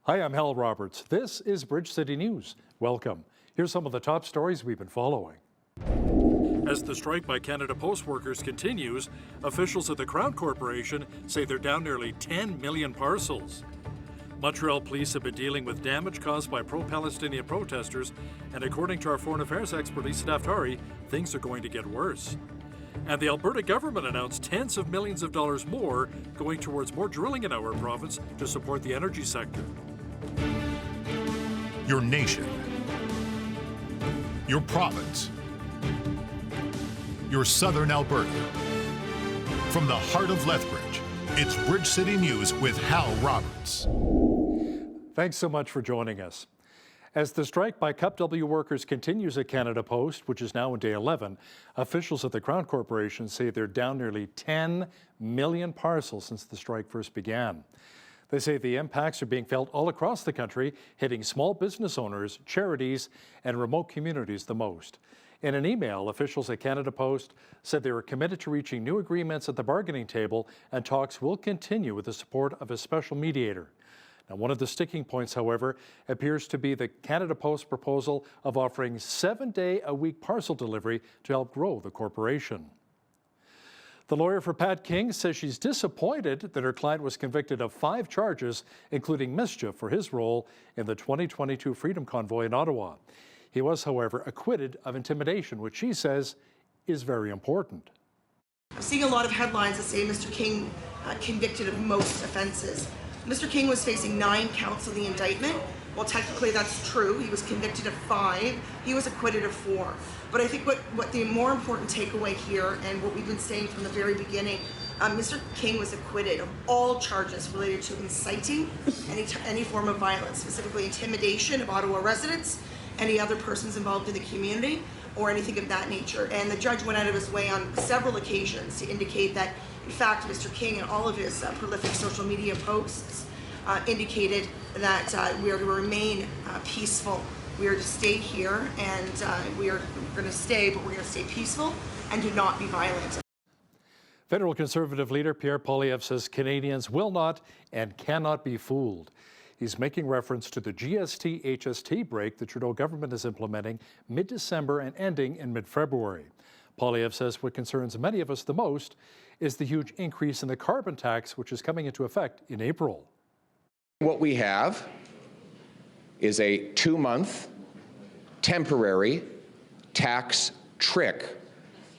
Hi, I'm Hal Roberts. This is Bridge City News. Welcome. Here's some of the top stories we've been following. As the strike by Canada Post workers continues, officials at the Crown Corporation say they're down nearly 10 million parcels. Montreal police have been dealing with damage caused by pro-Palestinian protesters, and according to our foreign affairs expert Lisa Daftari, things are going to get worse. And the Alberta government announced tens of millions of dollars more going towards more drilling in our province to support the energy sector. Your nation, your province, your southern Alberta. From the heart of Lethbridge, it's Bridge City News with Hal Roberts. Thanks so much for joining us. As the strike by Cup W workers continues at Canada Post, which is now in day 11, officials at the Crown Corporation say they're down nearly 10 million parcels since the strike first began. They say the impacts are being felt all across the country, hitting small business owners, charities, and remote communities the most. In an email, officials at Canada Post said they were committed to reaching new agreements at the bargaining table, and talks will continue with the support of a special mediator. Now, one of the sticking points, however, appears to be the Canada Post proposal of offering 7-day-a-week parcel delivery to help grow the corporation. The lawyer for Pat King says she's disappointed that her client was convicted of 5 charges, including mischief for his role in the 2022 Freedom Convoy in Ottawa. He was, however, acquitted of intimidation, which she says is very important. I'm seeing a lot of headlines that say Mr. King convicted of most offences. Mr. King was facing 9 counts of the indictment. Well, technically that's true. He was convicted of 5. He was acquitted of 4. But I think what the more important takeaway here, and what we've been saying from the very beginning, Mr. King was acquitted of all charges related to inciting any form of violence, specifically intimidation of Ottawa residents, any other persons involved in the community, or anything of that nature. And the judge went out of his way on several occasions to indicate that, in fact, Mr. King and all of his prolific social media posts indicated that we are to remain peaceful. We are to stay here, and we are going to stay, but we're going to stay peaceful and do not be violent. Federal Conservative leader Pierre Poilievre says Canadians will not and cannot be fooled. He's making reference to the GST-HST break the Trudeau government is implementing mid-December and ending in mid-February. Poilievre says what concerns many of us the most is the huge increase in the carbon tax, which is coming into effect in April. What we have is a 2-month temporary tax trick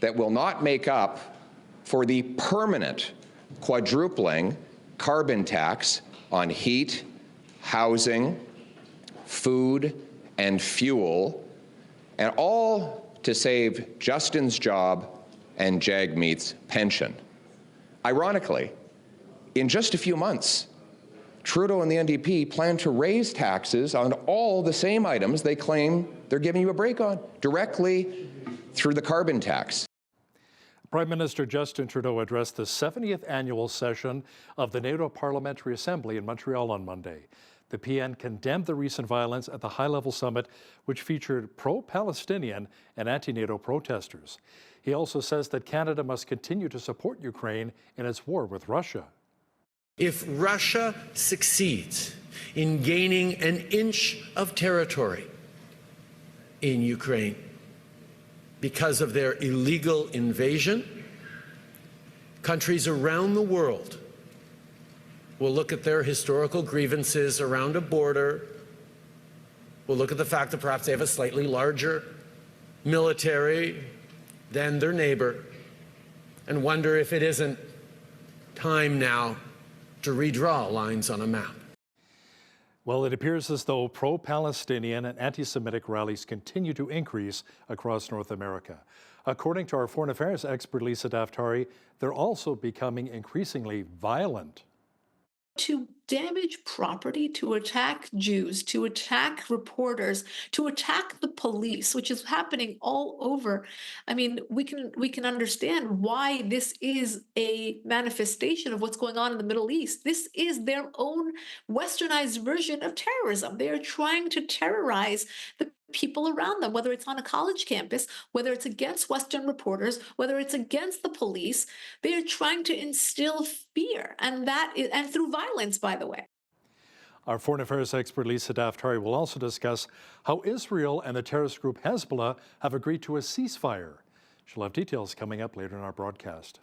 that will not make up for the permanent quadrupling carbon tax on heat, housing, food, and fuel, and all to save Justin's job and Jagmeet's pension. Ironically, in just a few months, Trudeau and the NDP plan to raise taxes on all the same items they claim they're giving you a break on, directly through the carbon tax. Prime Minister Justin Trudeau addressed the 70th annual session of the NATO Parliamentary Assembly in Montreal on Monday. The PN condemned the recent violence at the high-level summit, which featured pro-Palestinian and anti-NATO protesters. He also says that Canada must continue to support Ukraine in its war with Russia. If Russia succeeds in gaining an inch of territory in Ukraine because of their illegal invasion, countries around the world will look at their historical grievances around a border, will look at the fact that perhaps they have a slightly larger military than their neighbor, and wonder if it isn't time now to redraw lines on a map. Well, it appears as though pro-Palestinian and anti-Semitic rallies continue to increase across North America. According to our foreign affairs expert Lisa Daftari, they're also becoming increasingly violent. To damage property, to attack Jews, to attack reporters, to attack the police, which is happening all over. I mean, we can understand why this is a manifestation of what's going on in the Middle East. This is their own westernized version of terrorism. They are trying to terrorize the people around them, whether it's on a college campus, whether it's against Western reporters, whether it's against the police. They are trying to instill fear, and through violence, by the way. Our foreign affairs expert Lisa Daftari will also discuss how Israel and the terrorist group Hezbollah have agreed to a ceasefire. She'll have details coming up later in our broadcast.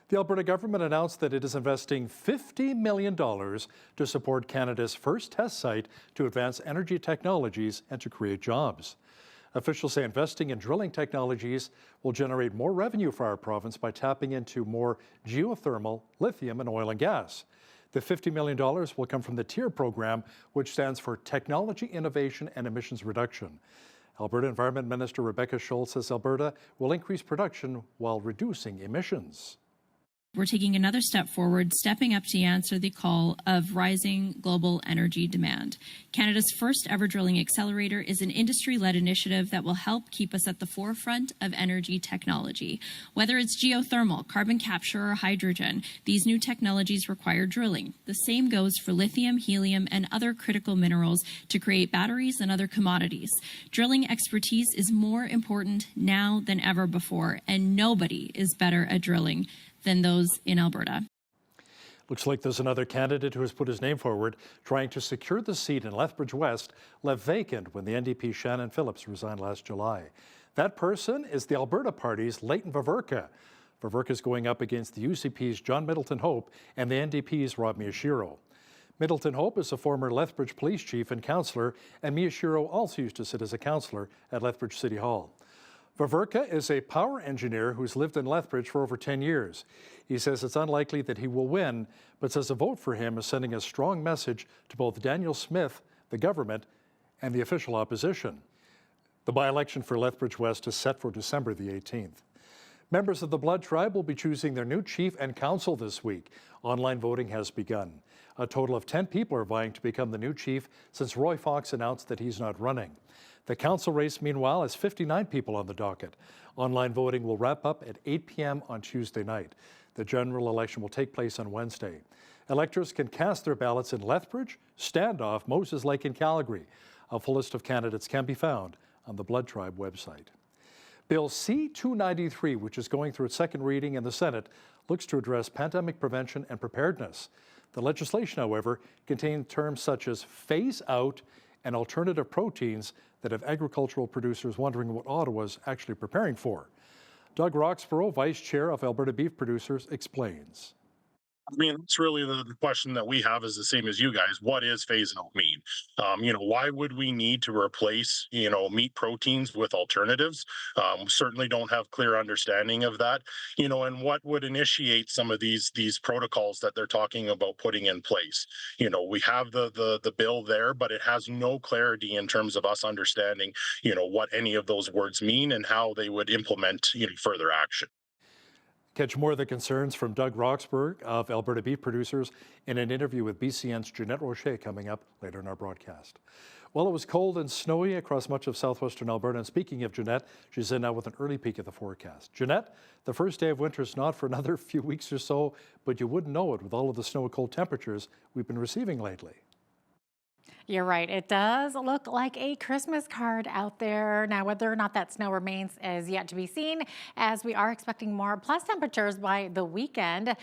The Alberta government announced that it is investing $50 million to support Canada's first test site to advance energy technologies and to create jobs. Officials say investing in drilling technologies will generate more revenue for our province by tapping into more geothermal, lithium, and oil and gas. The $50 million will come from the TIER program, which stands for Technology Innovation and Emissions Reduction. Alberta Environment Minister Rebecca Schultz says Alberta will increase production while reducing emissions. We're taking another step forward, stepping up to answer the call of rising global energy demand. Canada's first ever drilling accelerator is an industry-led initiative that will help keep us at the forefront of energy technology. Whether it's geothermal, carbon capture, or hydrogen, these new technologies require drilling. The same goes for lithium, helium, and other critical minerals to create batteries and other commodities. Drilling expertise is more important now than ever before, and nobody is better at drilling than those in Alberta. Looks like there's another candidate who has put his name forward, trying to secure the seat in Lethbridge West, left vacant when the NDP Shannon Phillips resigned last July. That person is the Alberta Party's Leighton Vaverka. Vaverka is going up against the UCP's John Middleton Hope and the NDP's Rob Miyashiro. Middleton Hope is a former Lethbridge police chief and councillor, and Miyashiro also used to sit as a councillor at Lethbridge City Hall. Vaverka is a power engineer who's lived in Lethbridge for over 10 years. He says it's unlikely that he will win, but says a vote for him is sending a strong message to both Daniel Smith, the government, and the official opposition. The by-election for Lethbridge West is set for December the 18th. Members of the Blood Tribe will be choosing their new chief and council this week. Online voting has begun. A total of 10 people are vying to become the new chief since Roy Fox announced that he's not running. The council race, meanwhile, has 59 people on the docket. Online voting will wrap up at 8 p.m. on Tuesday night. The general election will take place on Wednesday. Electors can cast their ballots in Lethbridge, Standoff, Moses Lake, and Calgary. A full list of candidates can be found on the Blood Tribe website. Bill C-293, which is going through its second reading in the Senate, looks to address pandemic prevention and preparedness. The legislation, however, contains terms such as phase out and alternative proteins that have agricultural producers wondering what Ottawa's actually preparing for. Doug Roxborough, Vice Chair of Alberta Beef Producers, explains. I mean, that's really the question that we have is the same as you guys. What is phase out meat? Why would we need to replace, meat proteins with alternatives? Certainly don't have clear understanding of that, and what would initiate some of these protocols that they're talking about putting in place. We have the bill there, but it has no clarity in terms of us understanding, what any of those words mean and how they would implement, further action. Catch more of the concerns from Doug Roxburgh of Alberta Beef Producers in an interview with BCN's Jeanette Rocher coming up later in our broadcast. Well, it was cold and snowy across much of southwestern Alberta. And speaking of Jeanette, she's in now with an early peek at the forecast. Jeanette, the first day of winter is not for another few weeks or so, but you wouldn't know it with all of the snow and cold temperatures we've been receiving lately. You're right. It does look like a Christmas card out there. Now, whether or not that snow remains is yet to be seen, as we are expecting more plus temperatures by the weekend.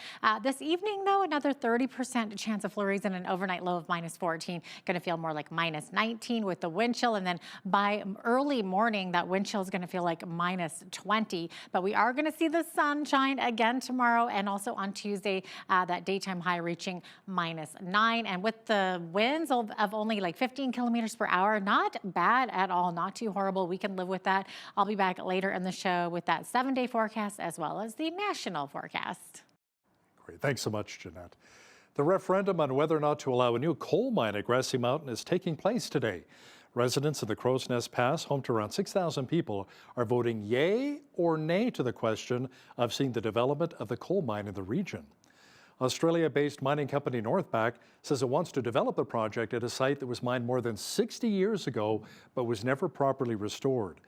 This evening, though, another 30% chance of flurries and an overnight low of -14. Going to feel more like -19 with the wind chill. And then by early morning, that wind chill is going to feel like -20. But we are going to see the sunshine again tomorrow and also on Tuesday, that daytime high reaching -9. And with the winds of only like 15 kilometers per hour. Not bad at all, not too horrible. We can live with that. I'll be back later in the show with that 7-day forecast as well as the national forecast. Great. Thanks so much, Jeanette. The referendum on whether or not to allow a new coal mine at Grassy Mountain is taking place today. Residents of the Crow's Nest Pass, home to around 6,000 people, are voting yay or nay to the question of seeing the development of the coal mine in the region. Australia-based mining company Northback says it wants to develop the project at a site that was mined more than 60 years ago but was never properly restored.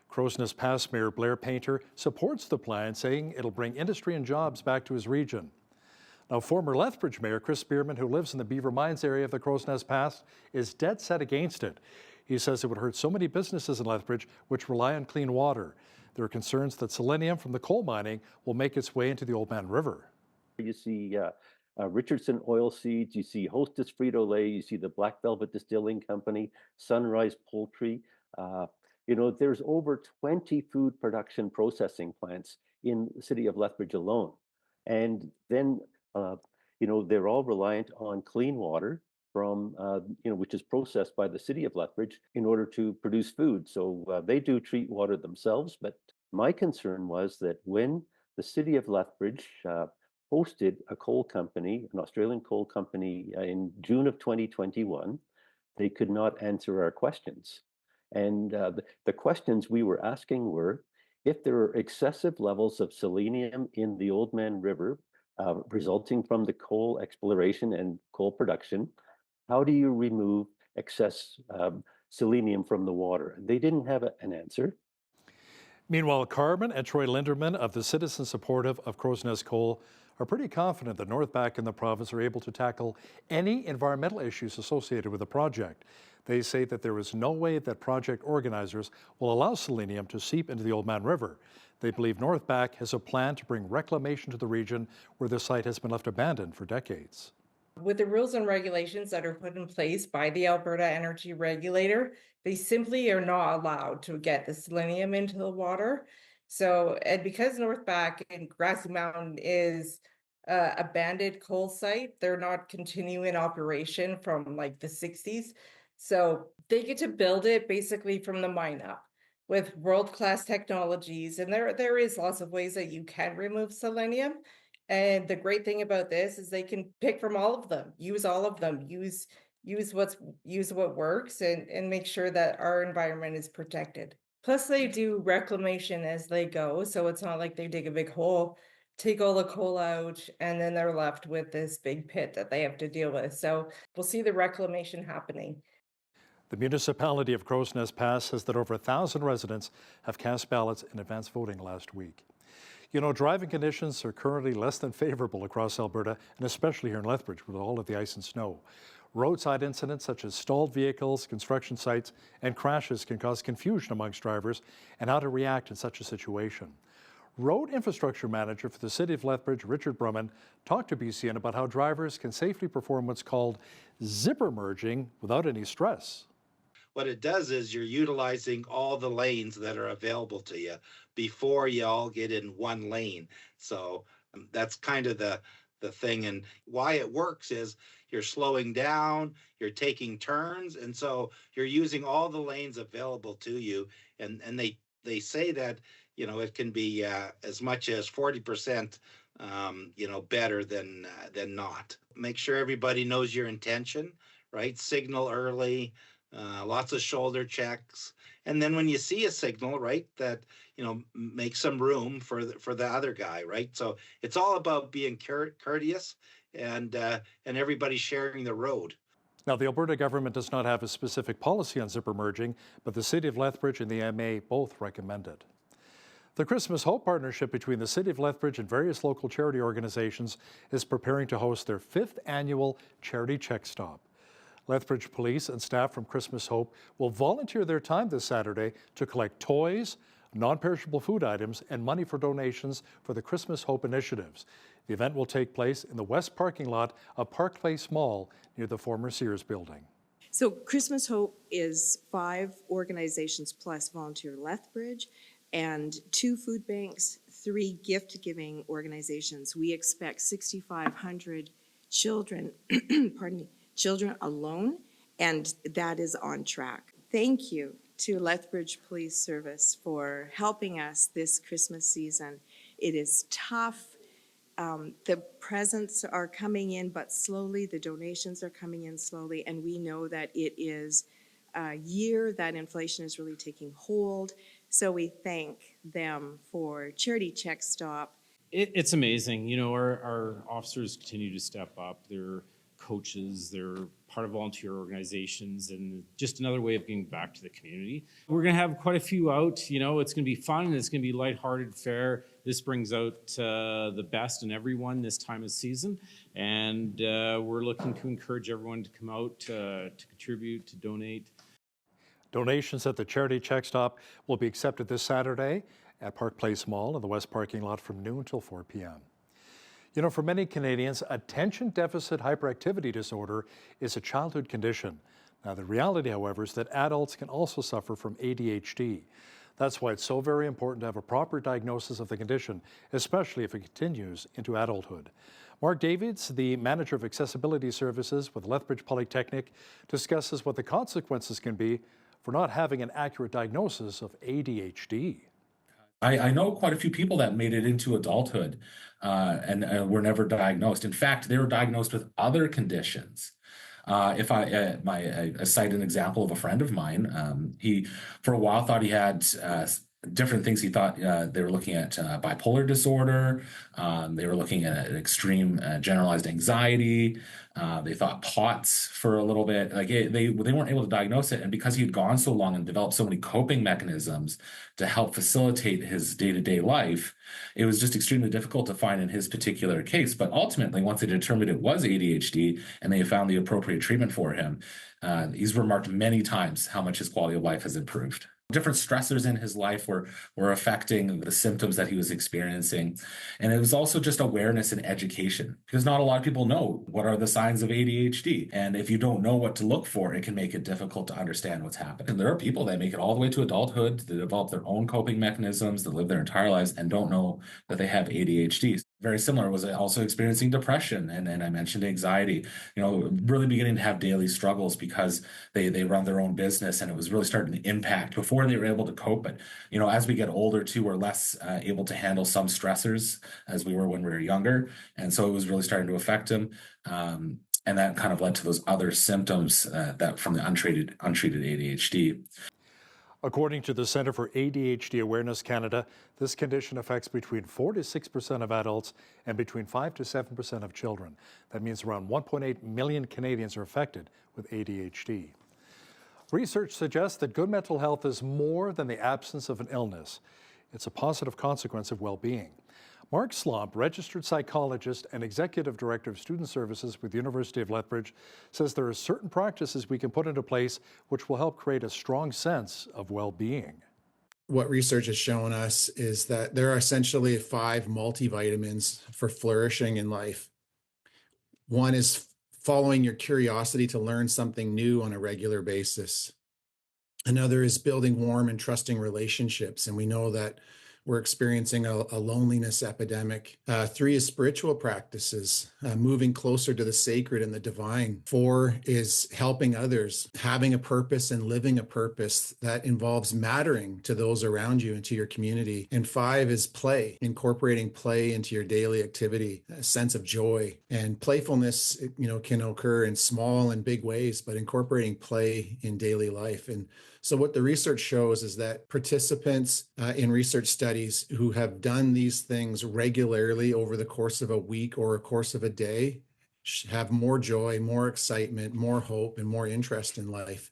Crow's Nest Pass Mayor Blair Painter supports the plan, saying it'll bring industry and jobs back to his region. Now, former Lethbridge Mayor Chris Spearman, who lives in the Beaver Mines area of the Crow's Nest Pass, is dead set against it. He says it would hurt so many businesses in Lethbridge which rely on clean water. There are concerns that selenium from the coal mining will make its way into the Old Man River. You see Richardson Oilseeds, you see Hostess Frito-Lay, you see the Black Velvet Distilling Company, Sunrise Poultry. There's over 20 food production processing plants in the city of Lethbridge alone. And then, they're all reliant on clean water from, which is processed by the city of Lethbridge in order to produce food. So they do treat water themselves. But my concern was that when the city of Lethbridge hosted a coal company, an Australian coal company, in June of 2021, they could not answer our questions. And the questions we were asking were, if there are excessive levels of selenium in the Oldman River resulting from the coal exploration and coal production, how do you remove excess selenium from the water? They didn't have an answer. Meanwhile, Carmen and Troy Linderman of the Citizen Supportive of Crow's Nest Coal are pretty confident that Northback and the province are able to tackle any environmental issues associated with the project. They say that there is no way that project organizers will allow selenium to seep into the Oldman River. They believe Northback has a plan to bring reclamation to the region where the site has been left abandoned for decades. With the rules and regulations that are put in place by the Alberta Energy Regulator, they simply are not allowed to get the selenium into the water. So, and because Northback and Grassy Mountain is a abandoned coal site, they're not continuing operation from like the 60s. So they get to build it basically from the mine up with world-class technologies. And there is lots of ways that you can remove selenium. And the great thing about this is they can pick from all of them, use all of them, use what works and make sure that our environment is protected. Plus they do reclamation as they go. So it's not like they dig a big hole, take all the coal out, and then they're left with this big pit that they have to deal with. So we'll see the reclamation happening. The municipality of Crow's Nest Pass says that over 1,000 residents have cast ballots in advance voting last week. Driving conditions are currently less than favorable across Alberta, and especially here in Lethbridge with all of the ice and snow. Roadside incidents such as stalled vehicles, construction sites, and crashes can cause confusion amongst drivers and how to react in such a situation. Road Infrastructure Manager for the City of Lethbridge, Richard Brumman, talked to BCN about how drivers can safely perform what's called zipper merging without any stress. What it does is you're utilizing all the lanes that are available to you before you all get in one lane. So that's kind of the thing. And why it works is you're slowing down, you're taking turns, and so you're using all the lanes available to you. And they say that, it can be as much as 40%, better than not. Make sure everybody knows your intention, right? Signal early. Lots of shoulder checks, and then when you see a signal, right, that make some room for the other guy, right? So it's all about being courteous and everybody sharing the road. Now, the Alberta government does not have a specific policy on zipper merging, but the City of Lethbridge and the MA both recommend it. The Christmas Hope partnership between the City of Lethbridge and various local charity organizations is preparing to host their 5th annual charity check stop. Lethbridge police and staff from Christmas Hope will volunteer their time this Saturday to collect toys, non-perishable food items, and money for donations for the Christmas Hope initiatives. The event will take place in the west parking lot of Park Place Mall near the former Sears building. So Christmas Hope is 5 organizations plus Volunteer Lethbridge and 2 food banks, 3 gift-giving organizations. We expect 6,500 children, pardon me, children alone, and that is on track. Thank you to Lethbridge Police Service for helping us this Christmas season. It is tough. The presents are coming in, but slowly. The donations are coming in slowly, and we know that it is a year that inflation is really taking hold. So we thank them for Charity Check Stop. It's amazing. Our officers continue to step up. They're coaches, they're part of volunteer organizations, and just another way of giving back to the community. We're going to have quite a few out. It's going to be fun, it's going to be lighthearted fare. This brings out the best in everyone this time of season, and we're looking to encourage everyone to come out to contribute, to donate. Donations at the Charity Check Stop will be accepted this Saturday at Park Place Mall in the west parking lot from noon till 4 p.m. You know, for many Canadians, attention deficit hyperactivity disorder is a childhood condition. Now, the reality, however, is that adults can also suffer from ADHD. That's why it's so very important to have a proper diagnosis of the condition, especially if it continues into adulthood. Mark Davids, the manager of accessibility services with Lethbridge Polytechnic, discusses what the consequences can be for not having an accurate diagnosis of ADHD. I know quite a few people that made it into adulthood and were never diagnosed. In fact, they were diagnosed with other conditions. If I cite an example of a friend of mine, he for a while thought he had different things. He thought they were looking at bipolar disorder. They were looking at extreme generalized anxiety. They thought POTS for a little bit. Like they weren't able to diagnose it, and because he had gone so long and developed so many coping mechanisms to help facilitate his day-to-day life, it was just extremely difficult to find in his particular case. But ultimately, once they determined it was ADHD and they found the appropriate treatment for him, he's remarked many times how much his quality of life has improved. Different stressors in his life were affecting the symptoms that he was experiencing. And it was also just awareness and education, because not a lot of people know what are the signs of ADHD. And if you don't know what to look for, it can make it difficult to understand what's happening. And there are people that make it all the way to adulthood, that develop their own coping mechanisms, that live their entire lives and don't know that they have ADHD. Very similar was also experiencing depression, and I mentioned anxiety, really beginning to have daily struggles because they run their own business, and it was really starting to impact before they were able to cope. But, as we get older too, we're less able to handle some stressors as we were when we were younger. And so it was really starting to affect them. And that kind of led to those other symptoms that from the untreated ADHD. According to the Centre for ADHD Awareness Canada, this condition affects between 4 to 6% of adults and between 5 to 7% of children. That means around 1.8 million Canadians are affected with ADHD. Research suggests that good mental health is more than the absence of an illness. It's a positive consequence of well-being. Mark Slomp, registered psychologist and executive director of student services with the University of Lethbridge, says there are certain practices we can put into place which will help create a strong sense of well-being. What research has shown us is that there are essentially 5 multivitamins for flourishing in life. One is following your curiosity to learn something new on a regular basis. Another is building warm and trusting relationships, and we know that we're experiencing a loneliness epidemic. 3 is spiritual practices, moving closer to the sacred and the divine. 4 is helping others, having a purpose and living a purpose that involves mattering to those around you and to your community. And 5 is play, incorporating play into your daily activity, a sense of joy. And playfulness, can occur in small and big ways, but incorporating play in daily life. And so what the research shows is that participants in research studies who have done these things regularly over the course of a week or a course of a day have more joy, more excitement, more hope, and more interest in life.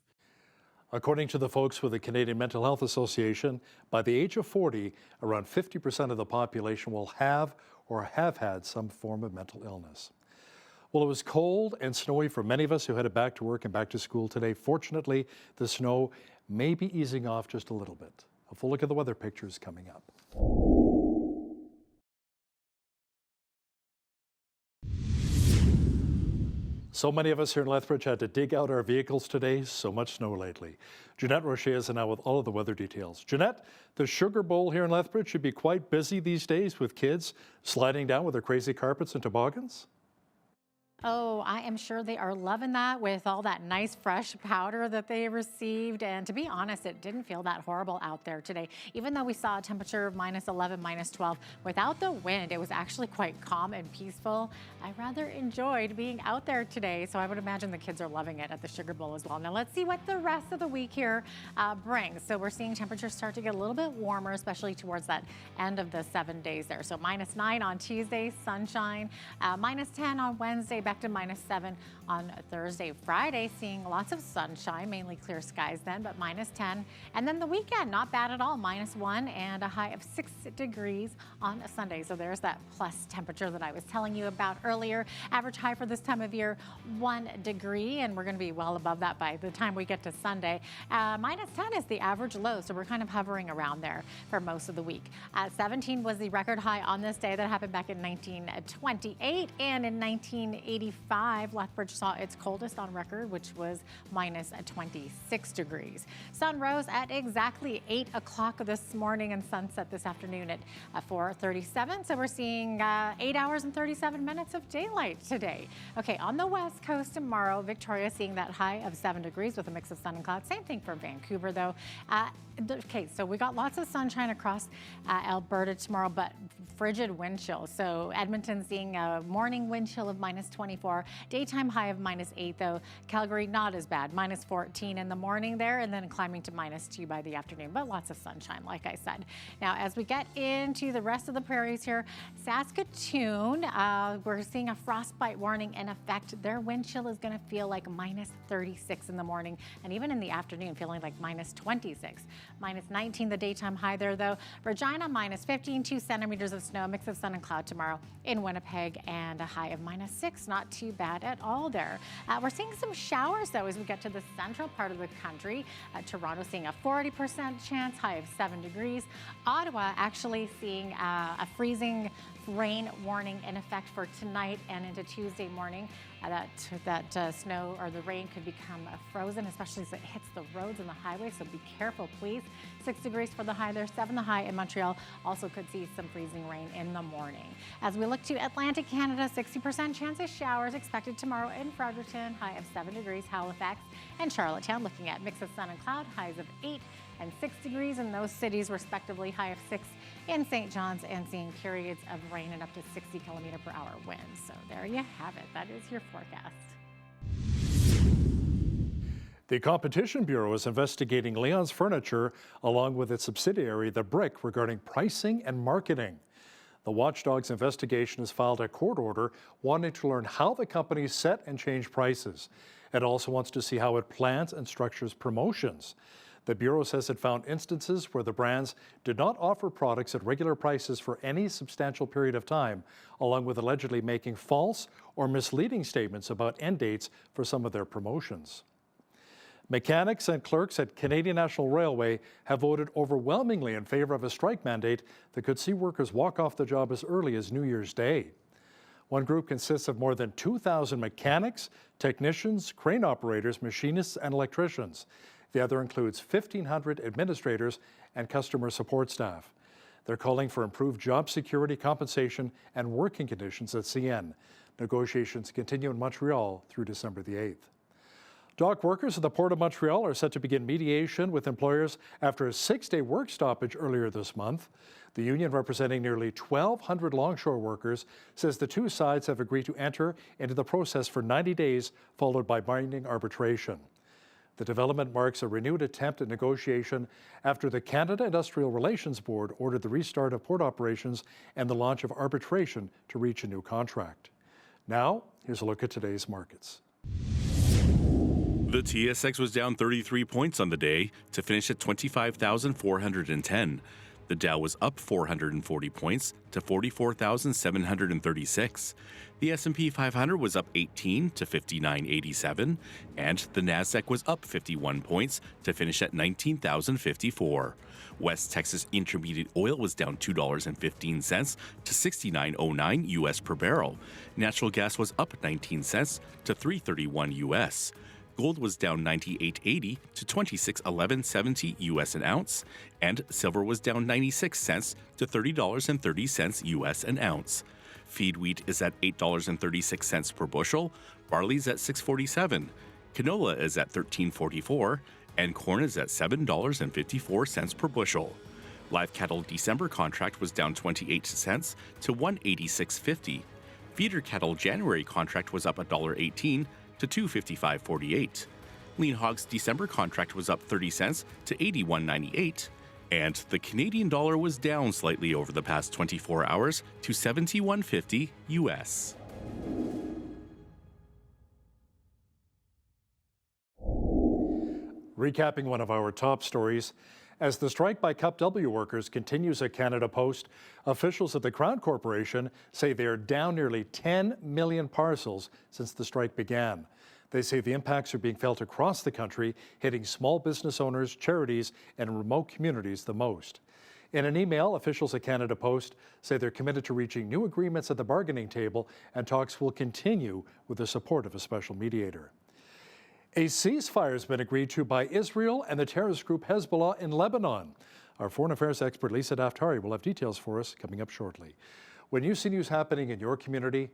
According to the folks with the Canadian Mental Health Association, by the age of 40, around 50% of the population will have or have had some form of mental illness. Well, it was cold and snowy for many of us who headed back to work and back to school today. Fortunately, the snow may be easing off just a little bit. A full look at the weather pictures coming up. So many of us here in Lethbridge had to dig out our vehicles today. So much snow lately. Jeanette Rocher is now with all of the weather details. Jeanette, the Sugar Bowl here in Lethbridge should be quite busy these days with kids sliding down with their crazy carpets and toboggans. Oh, I am sure they are loving that with all that nice fresh powder that they received. And to be honest, it didn't feel that horrible out there today. Even though we saw a temperature of -11, -12, without the wind, it was actually quite calm and peaceful. I rather enjoyed being out there today. So I would imagine the kids are loving it at the Sugar Bowl as well. Now let's see what the rest of the week here brings. So we're seeing temperatures start to get a little bit warmer, especially towards that end of the 7 days there. So -9 on Tuesday, sunshine, -10 on Wednesday, back expected -7 on Thursday. Friday, seeing lots of sunshine, mainly clear skies then, but -10. And then the weekend, not bad at all, -1 and a high of 6 degrees on a Sunday. So there's that plus temperature that I was telling you about earlier. Average high for this time of year, 1 degree, and we're going to be well above that by the time we get to Sunday. -10 is the average low, so we're kind of hovering around there for most of the week. 17 was the record high on this day. That happened back in 1928, and in 1985, Lethbridge saw its coldest on record, which was -26 degrees. Sun rose at exactly 8 o'clock this morning and sunset this afternoon at 4:37. So we're seeing 8 hours and 37 minutes of daylight today. Okay, on the west coast tomorrow, Victoria seeing that high of 7 degrees with a mix of sun and clouds. Same thing for Vancouver, though. Okay, so we got lots of sunshine across Alberta tomorrow, but frigid wind chill. So Edmonton seeing a morning wind chill of -24, daytime high of -8 though. Calgary not as bad, -14 in the morning there, and then climbing to -2 by the afternoon, but lots of sunshine, like I said. Now, as we get into the rest of the prairies here, Saskatoon, we're seeing a frostbite warning in effect. Their wind chill is going to feel like -36 in the morning, and even in the afternoon feeling like -26. -19 the daytime high there, though. Regina, -15, 2 centimeters of snow, mix of sun and cloud tomorrow in Winnipeg, and a high of -6. Not too bad at all there. We're seeing some showers, though, as we get to the central part of the country. Toronto seeing a 40% chance, high of 7 degrees. Ottawa actually seeing a freezing rain warning in effect for tonight and into Tuesday morning. That snow or the rain could become frozen, especially as it hits the roads and the highways, so be careful, please. 6 degrees for the high there, 7 the high in Montreal. Also could see some freezing rain in the morning. As we look to Atlantic Canada, 60% chance of showers expected tomorrow in Fredericton, high of 7 degrees, Halifax and Charlottetown, looking at mix of sun and cloud, highs of 8 and 6 degrees in those cities, respectively, high of 6 in St. John's, and seeing periods of rain and up to 60 km/h winds. So there you have it. That is your forecast. The Competition Bureau is investigating Leon's Furniture along with its subsidiary, The Brick, regarding pricing and marketing. The watchdog's investigation has filed a court order wanting to learn how the company set and change prices. It also wants to see how it plans and structures promotions. The Bureau says it found instances where the brands did not offer products at regular prices for any substantial period of time, along with allegedly making false or misleading statements about end dates for some of their promotions. Mechanics and clerks at Canadian National Railway have voted overwhelmingly in favor of a strike mandate that could see workers walk off the job as early as New Year's Day. One group consists of more than 2,000 mechanics, technicians, crane operators, machinists, and electricians. The other includes 1,500 administrators and customer support staff. They're calling for improved job security, compensation, and working conditions at CN. Negotiations continue in Montreal through December the 8th. Dock workers at the Port of Montreal are set to begin mediation with employers after a 6-day work stoppage earlier this month. The union, representing nearly 1,200 longshore workers, says the two sides have agreed to enter into the process for 90 days, followed by binding arbitration. The development marks a renewed attempt at negotiation after the Canada Industrial Relations Board ordered the restart of port operations and the launch of arbitration to reach a new contract. Now, here's a look at today's markets. The TSX was down 33 points on the day to finish at 25,410. The Dow was up 440 points to 44,736. The S&P 500 was up 18 to 5987, and the Nasdaq was up 51 points to finish at 19,054. West Texas Intermediate oil was down $2.15 to $69.09 US per barrel. Natural gas was up 19 cents to $3.31 US. Gold was down $98.80 to $26.1170 US an ounce, and silver was down 96 cents to $30.30 US an ounce. Feed wheat is at $8.36 per bushel, barley's at $6.47, canola is at $13.44, and corn is at $7.54 per bushel. Live cattle December contract was down 28 cents to $186.50. Feeder cattle January contract was up $1.18 to $255.48. Lean hogs December contract was up 30 cents to $81.98, and the Canadian dollar was down slightly over the past 24 hours to $71.50 US. Recapping one of our top stories, as the strike by Cup W workers continues at Canada Post, officials at the Crown Corporation say they are down nearly 10 million parcels since the strike began. They say the impacts are being felt across the country, hitting small business owners, charities, and remote communities the most. In an email, officials at Canada Post say they're committed to reaching new agreements at the bargaining table, and talks will continue with the support of a special mediator. A ceasefire has been agreed to by Israel and the terrorist group Hezbollah in Lebanon. Our foreign affairs expert Lisa Daftari will have details for us coming up shortly. When you see news happening in your community,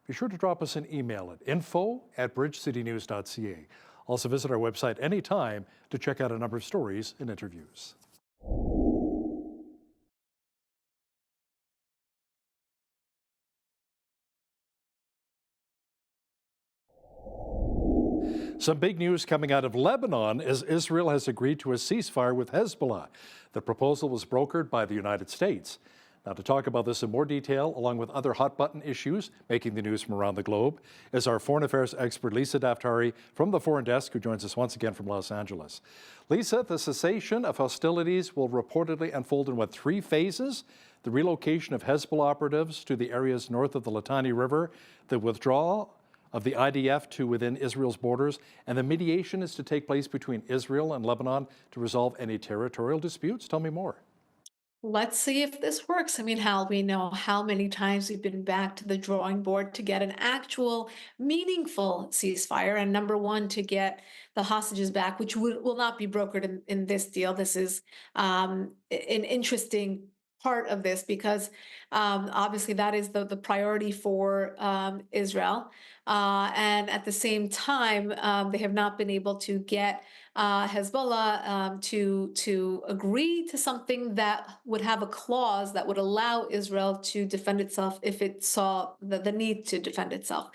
be sure to drop us an email at info@bridgecitynews.ca. Also visit our website anytime to check out a number of stories and interviews. Some big news coming out of Lebanon as Israel has agreed to a ceasefire with Hezbollah. The proposal was brokered by the United States. Now, to talk about this in more detail, along with other hot-button issues making the news from around the globe, is our foreign affairs expert Lisa Daftari from the Foreign Desk, who joins us once again from Los Angeles. Lisa, the cessation of hostilities will reportedly unfold in, 3 phases? The relocation of Hezbollah operatives to the areas north of the Litani River, the withdrawal of the IDF to within Israel's borders, and the mediation is to take place between Israel and Lebanon to resolve any territorial disputes. Tell me more. Let's see if this works. I mean, Hal, we know how many times we've been back to the drawing board to get an actual meaningful ceasefire, and number one, to get the hostages back, which will not be brokered in this deal. This is an interesting part of this because obviously that is the priority for Israel. And at the same time, they have not been able to get Hezbollah to agree to something that would have a clause that would allow Israel to defend itself if it saw the need to defend itself.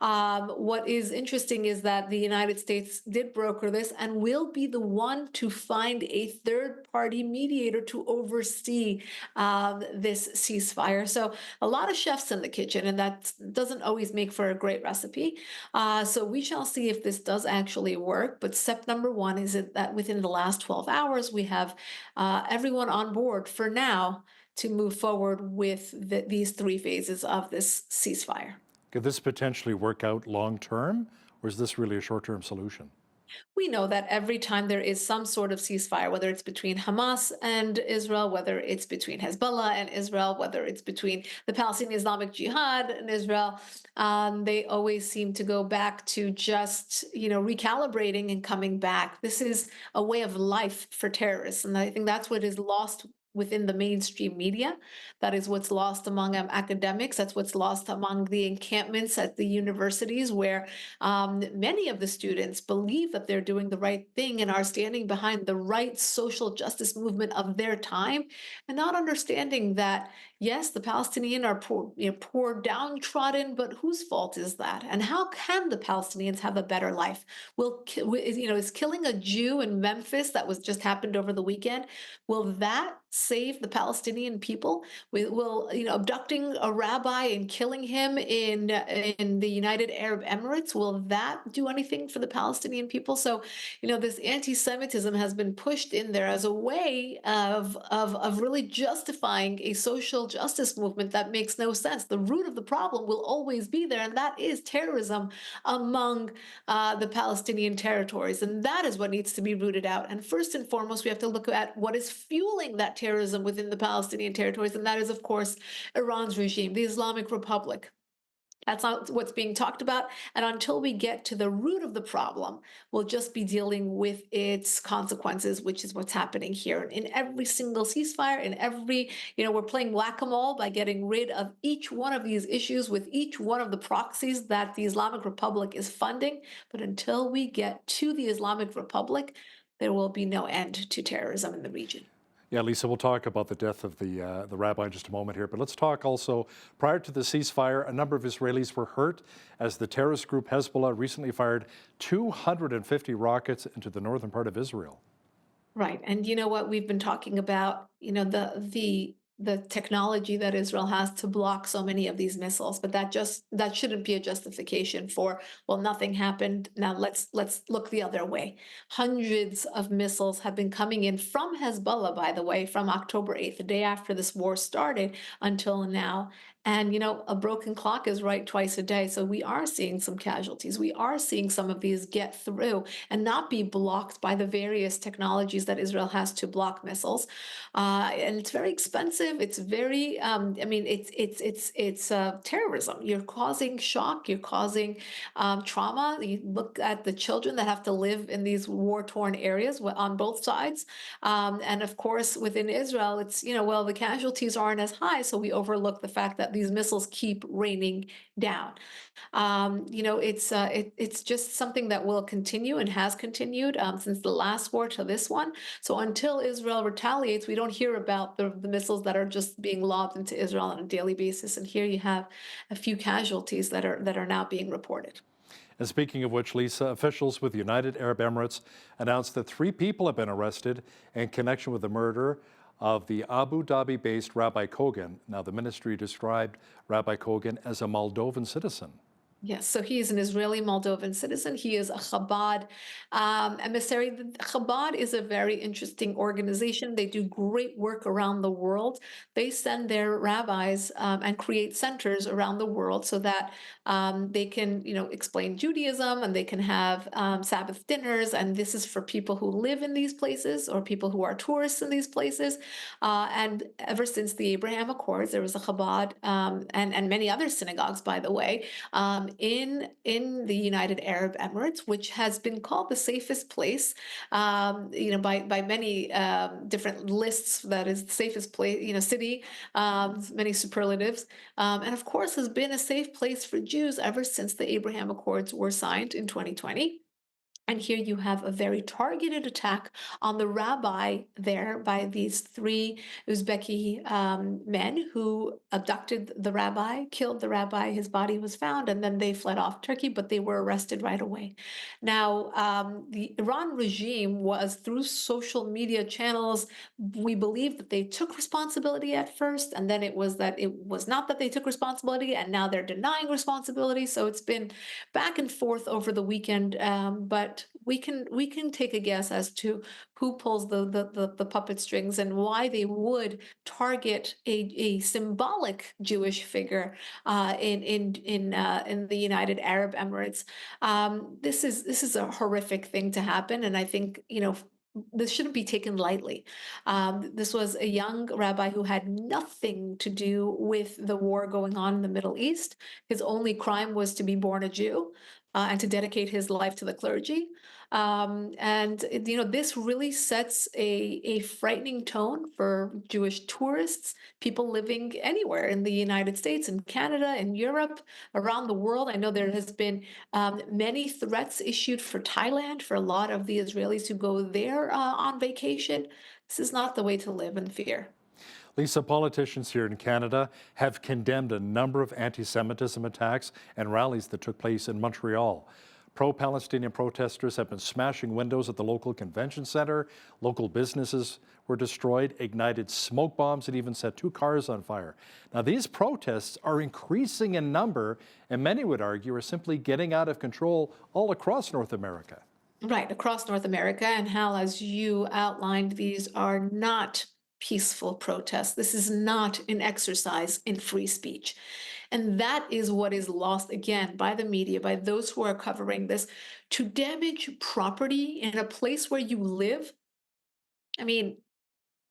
What is interesting is that the United States did broker this and will be the one to find a third-party mediator to oversee this ceasefire. So a lot of chefs in the kitchen, and that doesn't always make for a great recipe. So we shall see if this does actually work. But step number one is that within the last 12 hours, we have everyone on board for now to move forward with these 3 phases of this ceasefire. Could this potentially work out long-term, or is this really a short-term solution? We know that every time there is some sort of ceasefire, whether it's between Hamas and Israel, whether it's between Hezbollah and Israel, whether it's between the Palestinian Islamic Jihad and Israel, they always seem to go back to just, recalibrating and coming back. This is a way of life for terrorists, and I think that's what is lost within the mainstream media. That is what's lost among academics. That's what's lost among the encampments at the universities, where many of the students believe that they're doing the right thing and are standing behind the right social justice movement of their time, and not understanding that, yes, the Palestinians are poor, downtrodden, but whose fault is that? And how can the Palestinians have a better life? Is killing a Jew in Memphis that was just happened over the weekend, will that save the Palestinian people? Will abducting a rabbi and killing him in the United Arab Emirates, will that do anything for the Palestinian people? So, this anti-Semitism has been pushed in there as a way of really justifying a social justice movement that makes no sense. The root of the problem will always be there, and that is terrorism among the Palestinian territories. And that is what needs to be rooted out. And first and foremost, we have to look at what is fueling that terrorism within the Palestinian territories. And that is, of course, Iran's regime, the Islamic Republic. That's not what's being talked about. And until we get to the root of the problem, we'll just be dealing with its consequences, which is what's happening here. In every single ceasefire, in every, we're playing whack-a-mole by getting rid of each one of these issues with each one of the proxies that the Islamic Republic is funding. But until we get to the Islamic Republic, there will be no end to terrorism in the region. Yeah, Lisa, we'll talk about the death of the rabbi in just a moment here, but let's talk also, prior to the ceasefire, a number of Israelis were hurt as the terrorist group Hezbollah recently fired 250 rockets into the northern part of Israel. Right, and you know what we've been talking about, the the technology that Israel has to block so many of these missiles, but that shouldn't be a justification for, well, nothing happened, now let's look the other way. Hundreds of missiles have been coming in from Hezbollah, by the way, from October 8th, the day after this war started, until now. And, a broken clock is right twice a day. So we are seeing some casualties. We are seeing some of these get through and not be blocked by the various technologies that Israel has to block missiles. And it's very expensive. It's very, it's terrorism. You're causing shock. You're causing trauma. You look at the children that have to live in these war-torn areas on both sides. And of course, within Israel, it's, the casualties aren't as high. So we overlook the fact that these missiles keep raining down. It's just something that will continue and has continued since the last war to this one. So until Israel retaliates, we don't hear about the missiles that are just being lobbed into Israel on a daily basis. And here you have a few casualties that are now being reported. And speaking of which, Lisa, officials with the United Arab Emirates announced that 3 people have been arrested in connection with the murder of the Abu Dhabi-based Rabbi Kogan. Now, the ministry described Rabbi Kogan as a Moldovan citizen. Yes, so he is an Israeli Moldovan citizen. He is a Chabad emissary. Chabad is a very interesting organization. They do great work around the world. They send their rabbis and create centers around the world so that they can, explain Judaism, and they can have Sabbath dinners. And this is for people who live in these places or people who are tourists in these places. And ever since the Abraham Accords, there was a Chabad and many other synagogues, by the way, in the United Arab Emirates, which has been called the safest place, by many different lists. That is the safest place, city, many superlatives, and of course has been a safe place for Jews ever since the Abraham Accords were signed in 2020. And here you have a very targeted attack on the rabbi there by these 3 Uzbeki men who abducted the rabbi, killed the rabbi. His body was found, and then they fled off Turkey, but they were arrested right away. Now, the Iran regime was, through social media channels, we believe that they took responsibility at first, and then it was not that they took responsibility, and now they're denying responsibility. So it's been back and forth over the weekend, but we can take a guess as to who pulls the puppet strings and why they would target a symbolic Jewish figure in the United Arab Emirates. This is a horrific thing to happen, and I think this shouldn't be taken lightly. This was a young rabbi who had nothing to do with the war going on in the Middle East. His only crime was to be born a Jew. And to dedicate his life to the clergy. This really sets a frightening tone for Jewish tourists, people living anywhere in the United States, in Canada, in Europe, around the world. I know there has been many threats issued for Thailand, for a lot of the Israelis who go there on vacation. This is not the way to live in fear. Lisa, politicians here in Canada have condemned a number of anti-Semitism attacks and rallies that took place in Montreal. Pro-Palestinian protesters have been smashing windows at the local convention center. Local businesses were destroyed, ignited smoke bombs, and even set 2 cars on fire. Now, these protests are increasing in number, and many would argue are simply getting out of control all across North America. Right, across North America. And Hal, as you outlined, these are not peaceful protests. This is not an exercise in free speech. And that is what is lost again by the media, by those who are covering this. To damage property in a place where you live, I mean,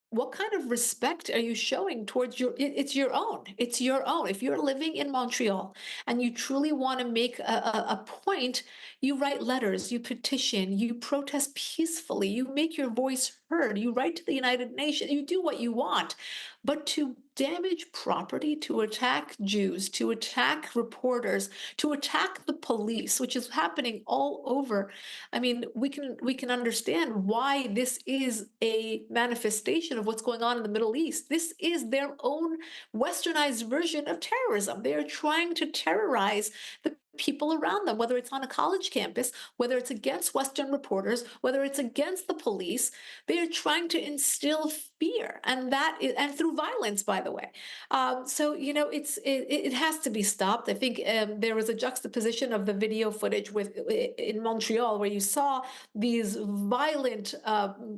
what kind of respect are you showing towards it's your own. It's your own. If you're living in Montreal and you truly want to make a point, you write letters, you petition, you protest peacefully, you make your voice heard, you write to the United Nations, you do what you want. But to damage property, to attack Jews, to attack reporters, to attack the police, which is happening all over. I mean, we can understand why this is a manifestation of what's going on in the Middle East. This is their own westernized version of terrorism. They are trying to terrorize the people around them, whether it's on a college campus, whether it's against Western reporters, whether it's against the police. They are trying to instill fear, and and through violence, by the way. So it has to be stopped. I think there was a juxtaposition of the video footage in Montreal, where you saw these violent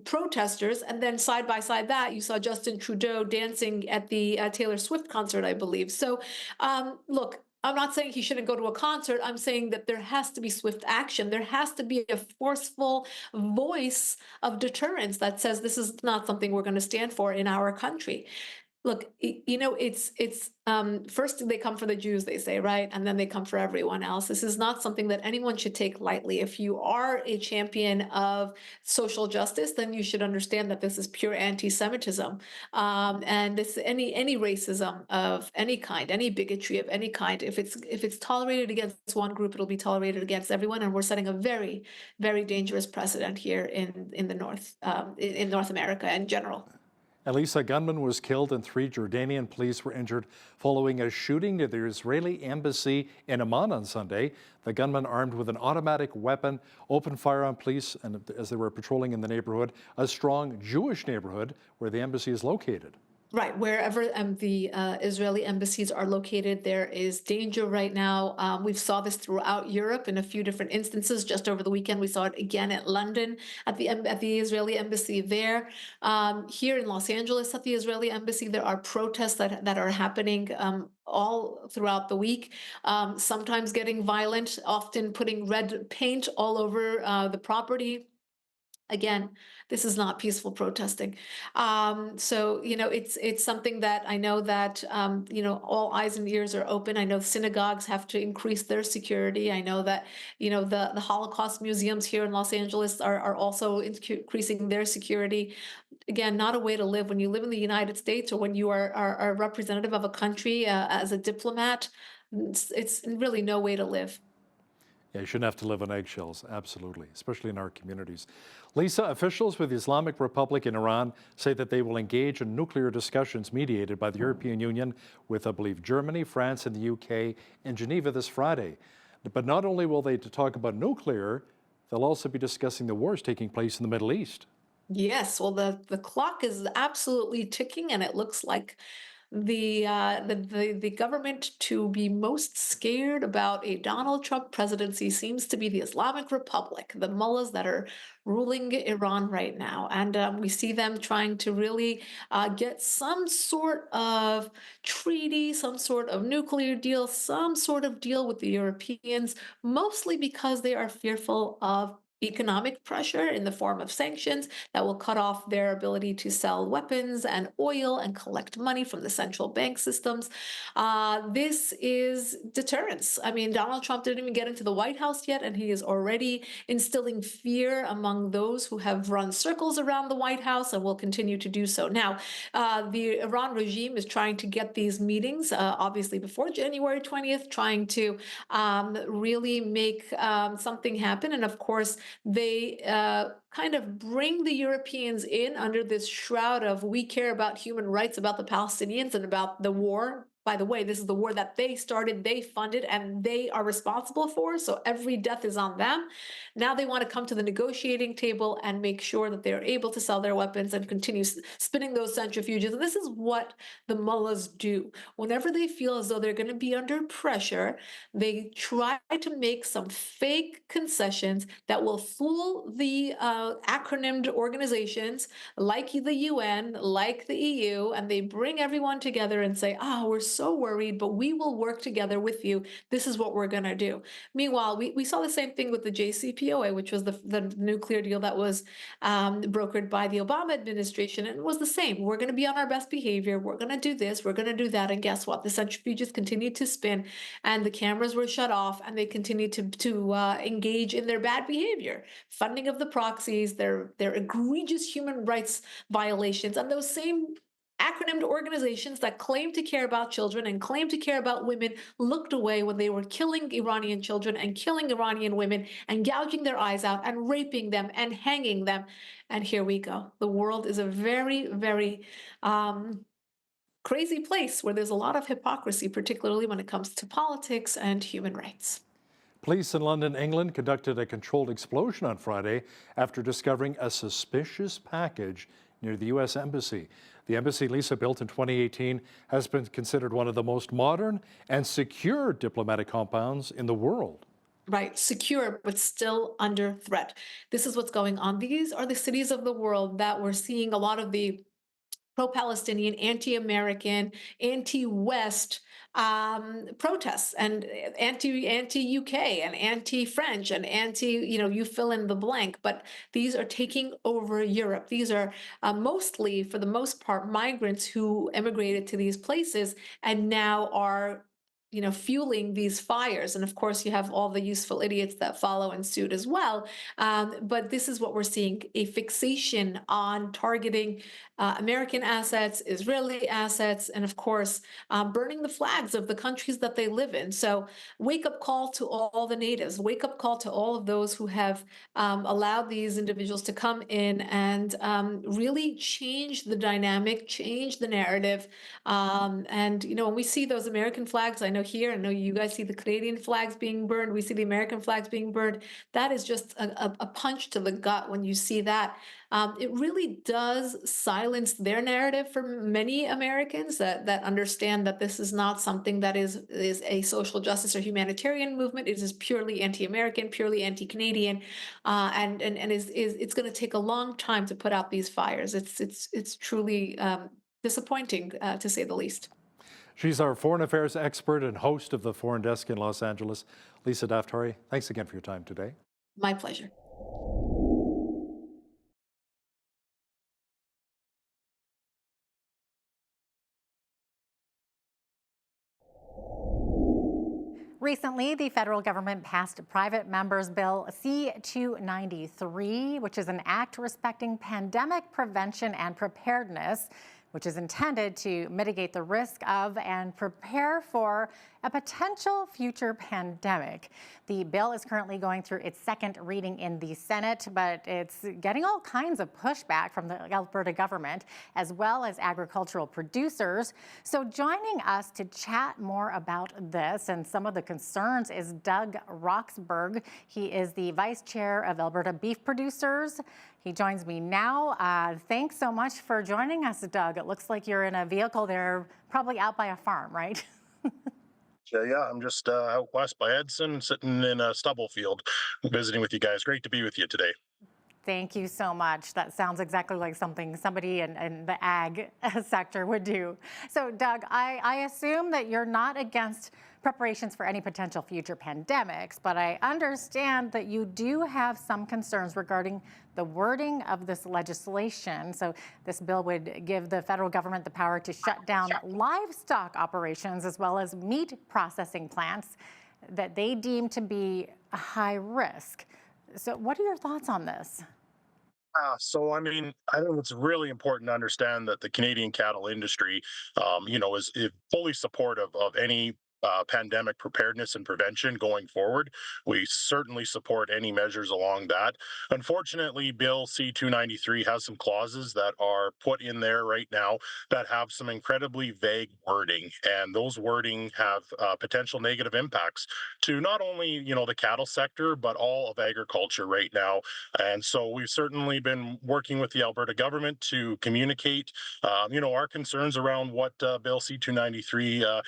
protesters, and then side by side that you saw Justin Trudeau dancing at the Taylor Swift concert, I believe. So look, I'm not saying he shouldn't go to a concert. I'm saying that there has to be swift action. There has to be a forceful voice of deterrence that says this is not something we're going to stand for in our country. Look, it's first they come for the Jews, they say, right? And then they come for everyone else. This is not something that anyone should take lightly. If you are a champion of social justice, then you should understand that this is pure anti-Semitism. And it's any racism of any kind, any bigotry of any kind. If it's tolerated against one group, it'll be tolerated against everyone. And we're setting a very, very dangerous precedent here in the North, in North America in general. Elisa, a gunman was killed and 3 Jordanian police were injured following a shooting near the Israeli embassy in Amman on Sunday. The gunman, armed with an automatic weapon, opened fire on police and as they were patrolling in the neighborhood, a strong Jewish neighborhood where the embassy is located. Right, wherever the Israeli embassies are located, there is danger right now. We saw this throughout Europe in a few different instances. Just over the weekend, we saw it again at London at the Israeli embassy there. Here in Los Angeles at the Israeli embassy, there are protests that are happening all throughout the week, sometimes getting violent, often putting red paint all over the property. Again, this is not peaceful protesting. So, it's something that I know that, all eyes and ears are open. I know synagogues have to increase their security. I know that, the Holocaust museums here in Los Angeles are also increasing their security. Again, not a way to live when you live in the United States or when you are a representative of a country as a diplomat. It's really no way to live. Yeah, you shouldn't have to live on eggshells, absolutely, especially in our communities. Lisa, officials with the Islamic Republic in Iran say that they will engage in nuclear discussions mediated by the European Union with, I believe, Germany, France, and the UK in Geneva this Friday. But not only will they talk about nuclear, they'll also be discussing the wars taking place in the Middle East. Yes, well, the clock is absolutely ticking, and it looks like the government to be most scared about a Donald Trump presidency seems to be the Islamic Republic, the mullahs that are ruling Iran right now. And we see them trying to really get some sort of treaty, some sort of nuclear deal, some sort of deal with the Europeans, mostly because they are fearful of economic pressure in the form of sanctions that will cut off their ability to sell weapons and oil and collect money from the central bank systems. This is deterrence. I mean, Donald Trump didn't even get into the White House yet, and he is already instilling fear among those who have run circles around the White House and will continue to do so. Now, the Iran regime is trying to get these meetings, obviously before January 20th, trying to really make something happen. And of course, they kind of bring the Europeans in under this shroud of we care about human rights, about the Palestinians, and about the war. By the way, this is the war that they started, they funded, and they are responsible for. So every death is on them. Now they want to come to the negotiating table and make sure that they're able to sell their weapons and continue spinning those centrifuges. And this is what the mullahs do. Whenever they feel as though they're going to be under pressure, they try to make some fake concessions that will fool the acronymed organizations like the UN, like the EU, and they bring everyone together and say, we're so worried, but we will work together with you. This is what we're going to do. Meanwhile, we saw the same thing with the JCPOA, which was the nuclear deal that was brokered by the Obama administration. And it was the same. We're going to be on our best behavior. We're going to do this. We're going to do that. And guess what? The centrifuges continued to spin and the cameras were shut off and they continued to engage in their bad behavior, funding of the proxies, their egregious human rights violations, and those same acronymed organizations that claim to care about children and claim to care about women looked away when they were killing Iranian children and killing Iranian women and gouging their eyes out and raping them and hanging them. And here we go. The world is a very, very crazy place where there's a lot of hypocrisy, particularly when it comes to politics and human rights. Police in London, England conducted a controlled explosion on Friday after discovering a suspicious package near the U.S. Embassy. The embassy, Lisa, built in 2018, has been considered one of the most modern and secure diplomatic compounds in the world. Right, secure, but still under threat. This is what's going on. These are the cities of the world that we're seeing a lot of the pro-Palestinian, anti-American, anti-West protests, and anti-UK and anti-French and you fill in the blank. But these are taking over Europe. These are mostly, for the most part, migrants who immigrated to these places and now are fueling these fires. And of course, you have all the useful idiots that follow in suit as well. But this is what we're seeing, a fixation on targeting American assets, Israeli assets, and of course, burning the flags of the countries that they live in. So wake up call to all the natives, wake up call to all of those who have allowed these individuals to come in and really change the dynamic, change the narrative. And when we see those American flags, I know here, I know you guys see the Canadian flags being burned, we see the American flags being burned. That is just a punch to the gut when you see that. It really does silence their narrative for many Americans that understand that this is not something that is a social justice or humanitarian movement. It is purely anti-American, purely anti-Canadian, and it's going to take a long time to put out these fires. It's truly disappointing, to say the least. She's our foreign affairs expert and host of the Foreign Desk in Los Angeles, Lisa Daftari. Thanks again for your time today. My pleasure. Recently, the federal government passed Private Members Bill C-293, which is an act respecting pandemic prevention and preparedness, which is intended to mitigate the risk of and prepare for a potential future pandemic. The bill is currently going through its second reading in the Senate, but it's getting all kinds of pushback from the Alberta government, as well as agricultural producers. So joining us to chat more about this and some of the concerns is Doug Roxburgh. He is the Vice Chair of Alberta Beef Producers. He joins me now. Thanks so much for joining us, Doug. It looks like you're in a vehicle there, probably out by a farm, right? Yeah, I'm just out west by Edson, sitting in a stubble field, visiting with you guys. Great to be with you today. Thank you so much. That sounds exactly like something somebody in the ag sector would do. So, Doug, I assume that you're not against preparations for any potential future pandemics, but I understand that you do have some concerns regarding the wording of this legislation. So this bill would give the federal government the power to shut down livestock operations as well as meat processing plants that they deem to be high risk. So what are your thoughts on this? So, I mean, I think it's really important to understand that the Canadian cattle industry, is fully supportive of any pandemic preparedness and prevention going forward. We certainly support any measures along that. Unfortunately, Bill C-293 has some clauses that are put in there right now that have some incredibly vague wording, and those wording have potential negative impacts to not only, the cattle sector, but all of agriculture right now. And so we've certainly been working with the Alberta government to communicate, our concerns around what Bill C-293,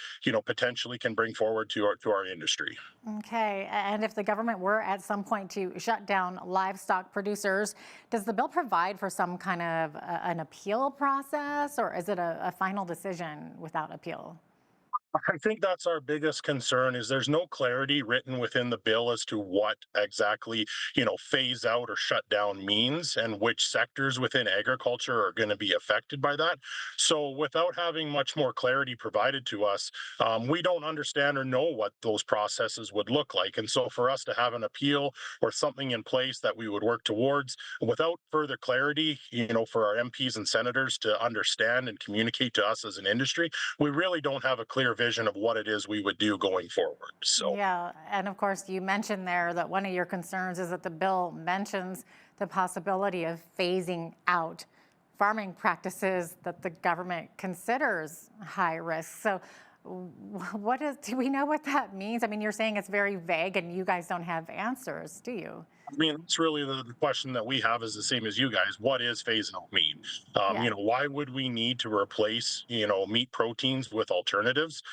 potentially can bring forward to our industry. Okay, and if the government were at some point to shut down livestock producers, does the bill provide for some kind of an appeal process, or is it a final decision without appeal? I think that's our biggest concern is there's no clarity written within the bill as to what exactly, phase out or shut down means and which sectors within agriculture are going to be affected by that. So without having much more clarity provided to us, we don't understand or know what those processes would look like. And so for us to have an appeal or something in place that we would work towards without further clarity, for our MPs and senators to understand and communicate to us as an industry, we really don't have a clear vision of what it is we would do going forward. So yeah, and of course you mentioned there that one of your concerns is that the bill mentions the possibility of phasing out farming practices that the government considers high risk. So Do we know what that means? I mean, you're saying it's very vague and you guys don't have answers, do you? I mean, it's really the question that we have is the same as you guys. What is phase out meat? Yeah. Why would we need to replace, meat proteins with alternatives?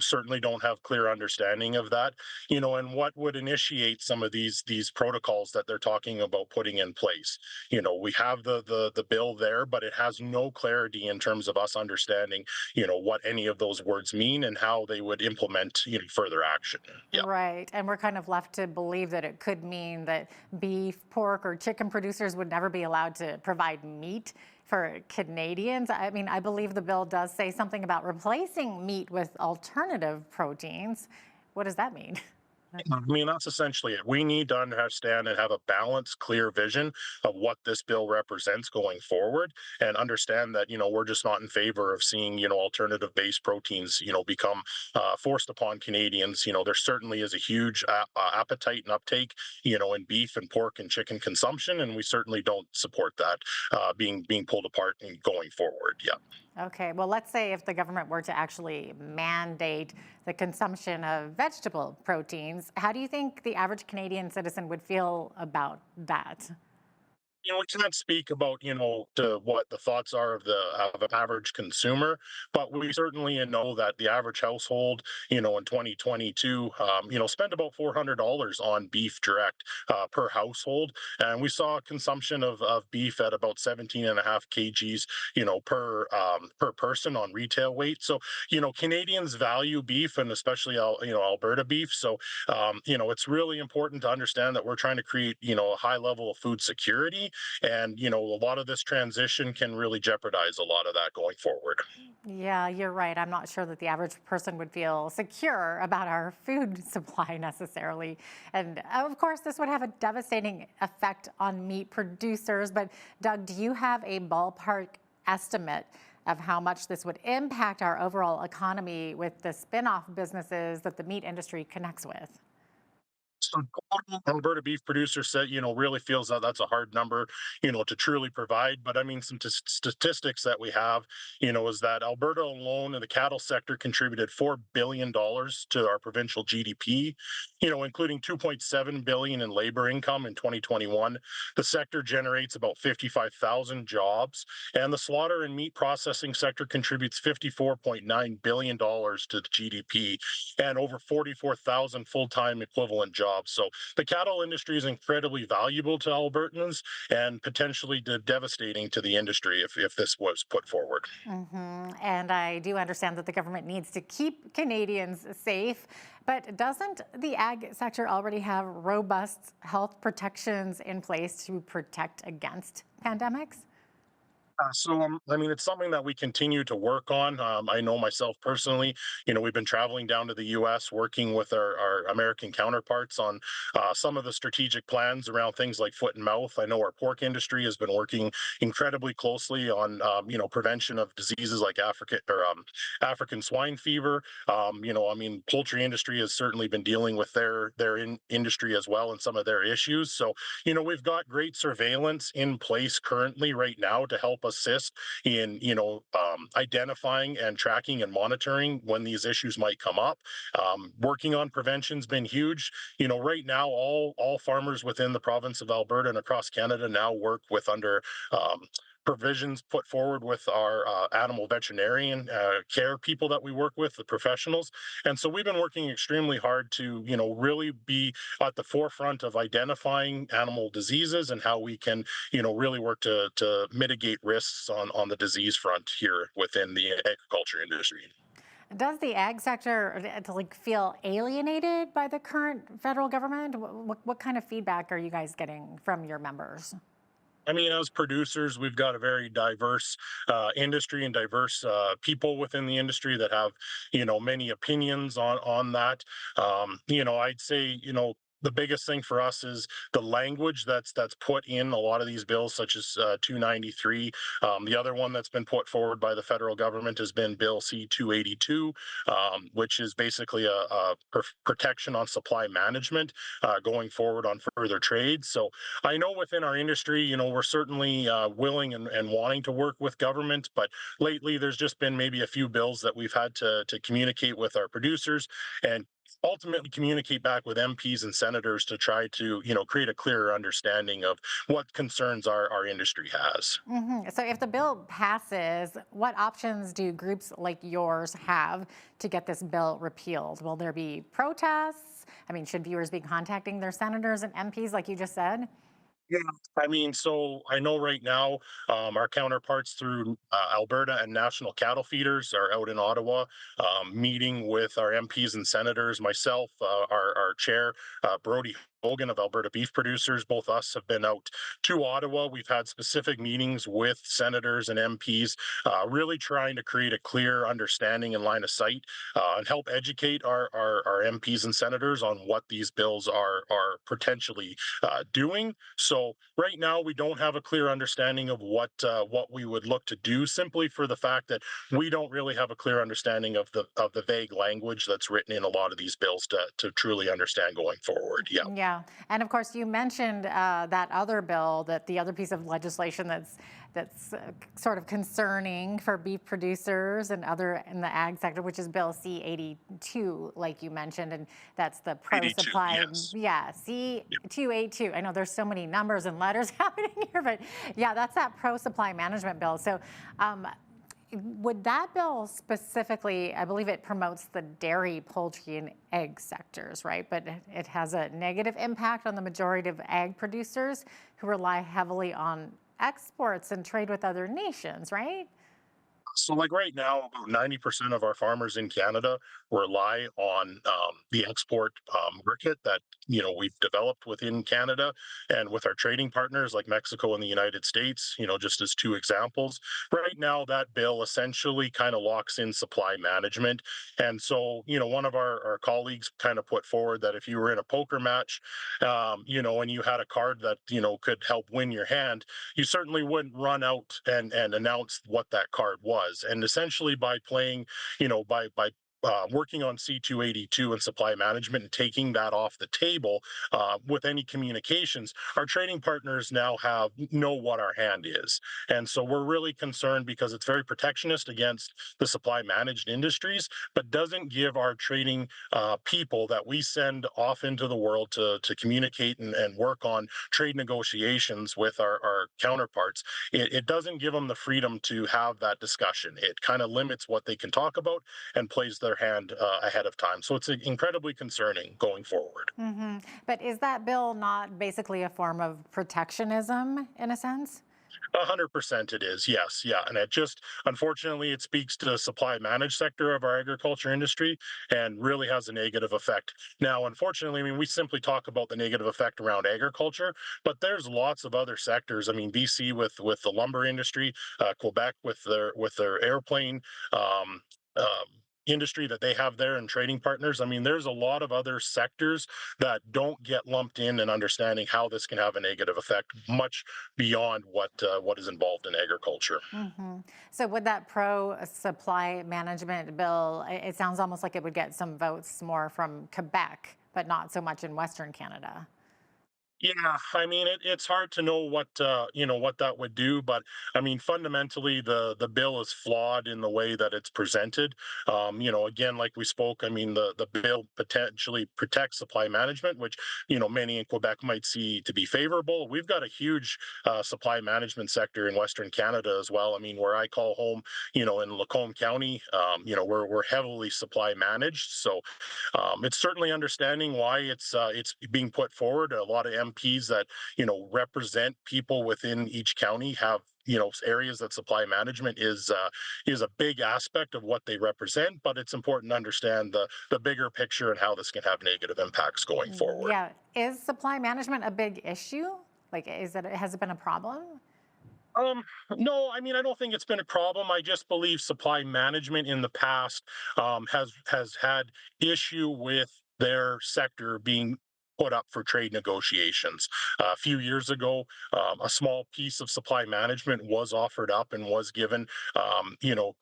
Certainly don't have clear understanding of that. And what would initiate some of these protocols that they're talking about putting in place? We have the bill there, but it has no clarity in terms of us understanding, what any of those words mean and how they would implement, further action. Yeah. Right. And we're kind of left to believe that it could mean that beef, pork, or chicken producers would never be allowed to provide meat for Canadians. I mean, I believe the bill does say something about replacing meat with alternative proteins. What does that mean? I mean, that's essentially it. We need to understand and have a balanced, clear vision of what this bill represents going forward and understand that, we're just not in favor of seeing, alternative based proteins, become forced upon Canadians. There certainly is a huge appetite and uptake, in beef and pork and chicken consumption. And we certainly don't support that being pulled apart and going forward. Yeah. Okay, well, let's say if the government were to actually mandate the consumption of vegetable proteins, how do you think the average Canadian citizen would feel about that? We can't speak about, to what the thoughts are of an average consumer, but we certainly know that the average household, in 2022, spent about $400 on beef direct per household, and we saw consumption of beef at about 17 and a half kgs, per person on retail weight. So, Canadians value beef, and especially Alberta beef. So, it's really important to understand that we're trying to create, a high level of food security. And, a lot of this transition can really jeopardize a lot of that going forward. Yeah, you're right. I'm not sure that the average person would feel secure about our food supply necessarily. And of course, this would have a devastating effect on meat producers. But Doug, do you have a ballpark estimate of how much this would impact our overall economy with the spin-off businesses that the meat industry connects with? So Alberta beef producer said, really feels that that's a hard number, to truly provide. But I mean, some statistics that we have, is that Alberta alone in the cattle sector contributed $4 billion to our provincial GDP, including $2.7 billion in labor income in 2021. The sector generates about 55,000 jobs, and the slaughter and meat processing sector contributes $54.9 billion to the GDP and over 44,000 full-time equivalent jobs. So the cattle industry is incredibly valuable to Albertans and potentially devastating to the industry if this was put forward. And I do understand that the government needs to keep Canadians safe, but doesn't the ag sector already have robust health protections in place to protect against pandemics? I mean, it's something that we continue to work on. I know myself personally, we've been traveling down to the U.S., working with our American counterparts on some of the strategic plans around things like foot and mouth. I know our pork industry has been working incredibly closely on, prevention of diseases like African swine fever. I mean, poultry industry has certainly been dealing with their industry as well and some of their issues. So, we've got great surveillance in place currently right now to help assist in identifying and tracking and monitoring when these issues might come up. Working on prevention's been huge. Right now all farmers within the province of Alberta and across Canada now work with under provisions put forward with our animal veterinarian care people that we work with, the professionals. And so we've been working extremely hard to, really be at the forefront of identifying animal diseases and how we can, really work to mitigate risks on the disease front here within the agriculture industry. Does the ag sector feel alienated by the current federal government? What kind of feedback are you guys getting from your members? I mean, as producers, we've got a very diverse industry and diverse people within the industry that have, many opinions on that. I'd say, the biggest thing for us is the language that's put in a lot of these bills, such as 293. The other one that's been put forward by the federal government has been Bill C-282, which is basically a protection on supply management going forward on further trade. So I know within our industry, we're certainly willing and wanting to work with government, but lately there's just been maybe a few bills that we've had to communicate with our producers and ultimately communicate back with MPs and senators to try to, create a clearer understanding of what concerns our industry has. So if the bill passes, what options do groups like yours have to get this bill repealed? Will there be protests? I mean, should viewers be contacting their senators and MPs like you just said? Yeah, I mean, so I know right now our counterparts through Alberta and National Cattle Feeders are out in Ottawa meeting with our MPs and senators. Myself, our chair, Brody Hogan of Alberta Beef Producers, both us have been out to Ottawa. We've had specific meetings with senators and MPs, really trying to create a clear understanding and line of sight and help educate our MPs and senators on what these bills are potentially doing. So right now we don't have a clear understanding of what we would look to do, simply for the fact that we don't really have a clear understanding of the vague language that's written in a lot of these bills to truly understand going forward. Yeah. Yeah, and of course you mentioned that other bill, that the other piece of legislation that's sort of concerning for beef producers and other in the ag sector, which is Bill C-82, like you mentioned, and that's the pro-supply. Yes. Yeah, C-282. I know there's so many numbers and letters happening here, but yeah, that's that pro-supply management bill. So would that bill specifically, I believe it promotes the dairy, poultry, and egg sectors, right? But it has a negative impact on the majority of ag producers who rely heavily on exports and trade with other nations, right? So, like right now, about 90% of our farmers in Canada rely on the export market that we've developed within Canada, and with our trading partners like Mexico and the United States. Just as two examples. Right now, that bill essentially kind of locks in supply management, and so one of our colleagues kind of put forward that if you were in a poker match, and you had a card that could help win your hand, you certainly wouldn't run out and announce what that card was. And essentially, by playing, by working on C-282 and supply management and taking that off the table with any communications, our trading partners now know what our hand is. And so we're really concerned because it's very protectionist against the supply managed industries, but doesn't give our trading people that we send off into the world to communicate and work on trade negotiations with our counterparts. It doesn't give them the freedom to have that discussion. It kind of limits what they can talk about and plays their hand ahead of time. So it's incredibly concerning going forward. But is that bill not basically a form of protectionism in a sense? 100% it is, yes, yeah, and it just unfortunately it speaks to the supply managed sector of our agriculture industry and really has a negative effect. Now, unfortunately, I mean, we simply talk about the negative effect around agriculture, but there's lots of other sectors. I mean, BC with the lumber industry, Quebec with their airplane. Industry that they have there and trading partners. I mean, there's a lot of other sectors that don't get lumped in and understanding how this can have a negative effect much beyond what is involved in agriculture. So would that pro-supply management bill, it sounds almost like it would get some votes more from Quebec, but not so much in Western Canada. Yeah, I mean it's hard to know what what that would do, but I mean fundamentally the bill is flawed in the way that it's presented. Again, like we spoke, I mean the bill potentially protects supply management, which many in Quebec might see to be favorable. We've got a huge supply management sector in Western Canada as well. I mean, where I call home, in Lacombe County, we're heavily supply managed, so it's certainly understanding why it's being put forward. A lot of MPs that represent people within each county have areas that supply management is a big aspect of what they represent, but it's important to understand the bigger picture and how this can have negative impacts going forward. Yeah, is supply management a big issue? Like, has it been a problem? No, I mean, I don't think it's been a problem. I just believe supply management in the past has had issue with their sector being put up for trade negotiations. A few years ago, a small piece of supply management was offered up and was given.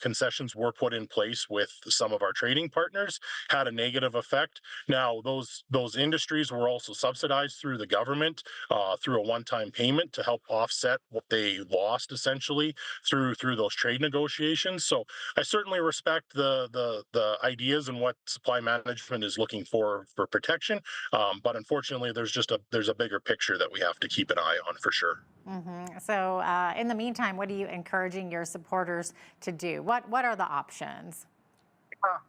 Concessions were put in place with some of our trading partners, had a negative effect. Now, those industries were also subsidized through the government through a one-time payment to help offset what they lost essentially through those trade negotiations. So I certainly respect the ideas and what supply management is looking for protection, but unfortunately, there's a bigger picture that we have to keep an eye on for sure. So in the meantime, what are you encouraging your supporters to do? What are the options?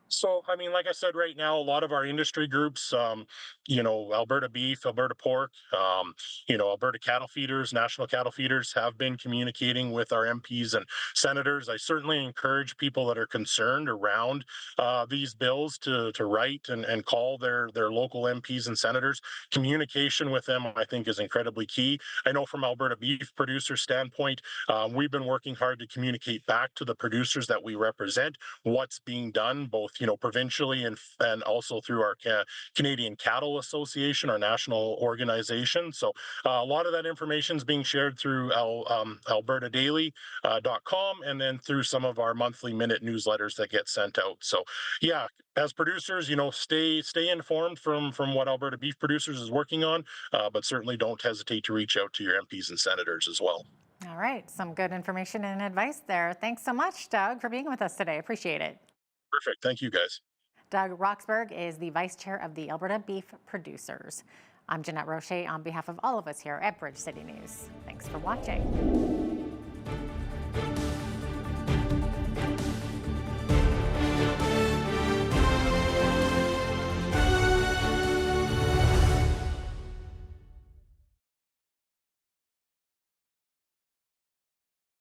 So, I mean, like I said, right now, a lot of our industry groups, Alberta Beef, Alberta Pork, Alberta Cattle Feeders, National Cattle Feeders have been communicating with our MPs and senators. I certainly encourage people that are concerned around these bills to write and call their local MPs and senators. Communication with them, I think, is incredibly key. I know from Alberta Beef producer standpoint, we've been working hard to communicate back to the producers that we represent what's being done, both provincially and also through our Canadian Cattle Association, our national organization. So a lot of that information is being shared through albertadaily.com and then through some of our monthly minute newsletters that get sent out. So yeah, as producers, stay informed from what Alberta Beef Producers is working on, but certainly don't hesitate to reach out to your MPs and senators as well. All right, some good information and advice there. Thanks so much, Doug, for being with us today. Appreciate it. Perfect. Thank you, guys. Doug Roxburgh is the vice chair of the Alberta Beef Producers. I'm Jeanette Roche on behalf of all of us here at Bridge City News. Thanks for watching.